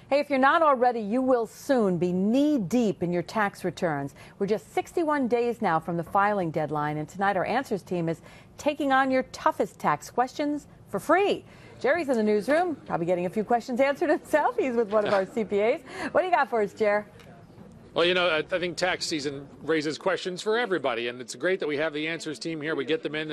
Hey, if you're not already, you will soon be knee-deep in your tax returns. We're just 61 days now from the filing deadline, and tonight our Answers team is taking on your toughest tax questions for free. Jerry's in the newsroom, probably getting a few questions answered himself. He's with one of our CPAs. What do you got for us, Jer? Well, you know, I think tax season raises questions for everybody, and it's great that we have the Answers team here. We get them in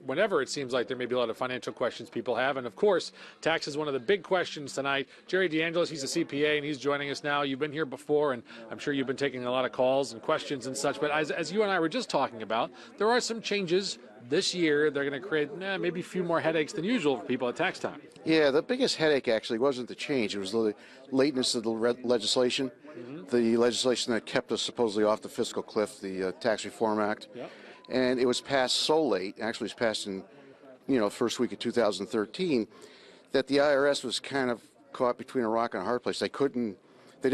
whenever it seems like there may be a lot of financial questions people have. And, of course, tax is one of the big questions tonight. Jerry Deangelus, he's a CPA, and he's joining us now. You've been here before, and I'm sure you've been taking a lot of calls and questions and such. But as you and I were just talking about, there are some changes this year. They're going to create maybe a few more headaches than usual for people at tax time. Yeah, the biggest headache actually wasn't the change. It was the lateness of the legislation. The legislation that kept us supposedly off the fiscal cliff, the Tax Reform Act. Yep. And it was passed so late, actually it was passed in, first week of 2013, that the IRS was kind of caught between a rock and a hard place. They didn't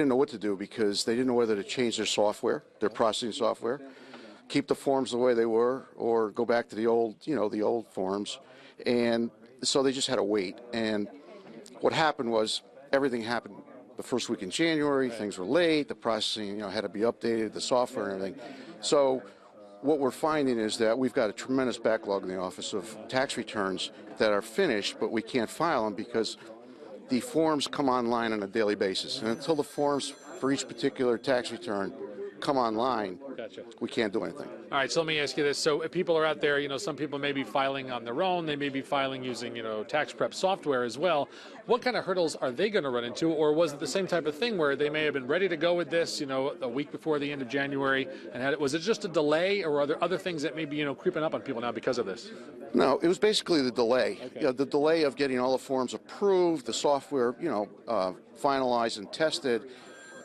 know what to do because they didn't know whether to change their software, their processing software, keep the forms the way they were, or go back to the old, the old forms. And so they just had to wait. And what happened was everything happened the first week in January. Things were late. The processing, had to be updated, the software and everything. So what we're finding is that we've got a tremendous backlog in the office of tax returns that are finished, but we can't file them because the forms come online on a daily basis. And until the forms for each particular tax return come online, Gotcha. We can't do anything. All right, so let me ask you this. So if people are out there, some people may be filing on their own. They may be filing using, tax prep software as well. What kind of hurdles are they going to run into? Or was it the same type of thing where they may have been ready to go with this, a week before the end of January? And was it just a delay, or are there other things that may be, creeping up on people now because of this? No, it was basically the delay. Okay. The delay of getting all the forms approved, the software, finalized and tested.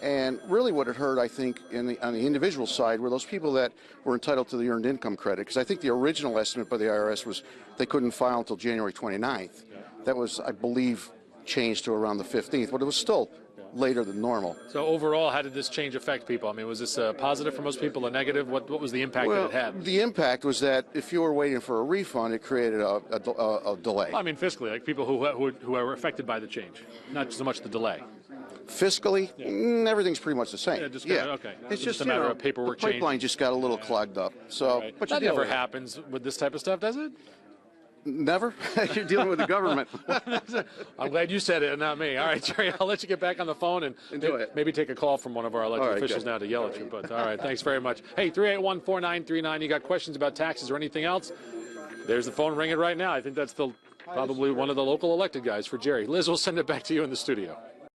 And really what it hurt, I think, on the individual side were those people that were entitled to the earned income credit. Because I think the original estimate by the IRS was they couldn't file until January 29th. Yeah. That was, I believe, changed to around the 15th, but it was still later than normal. So overall, how did this change affect people? I mean, was this a positive for most people, a negative? What was the impact that it had? The impact was that if you were waiting for a refund, it created a delay. Well, I mean, fiscally, like people who are affected by the change, not so much the delay. Fiscally, everything's pretty much the same. Yeah, just kinda, okay. It's just a matter of paperwork the pipeline just got a little clogged up. So, right. but that never happens with this type of stuff, does it? Never. You're dealing with the government. I'm glad you said it and not me. All right, Jerry, I'll let you get back on the phone and maybe take a call from one of our elected officials now to yell at you. But all right, thanks very much. Hey, 381-4939. You got questions about taxes or anything else? There's the phone ringing right now. I think that's probably one of the local elected guys for Jerry. Liz, we'll send it back to you in the studio.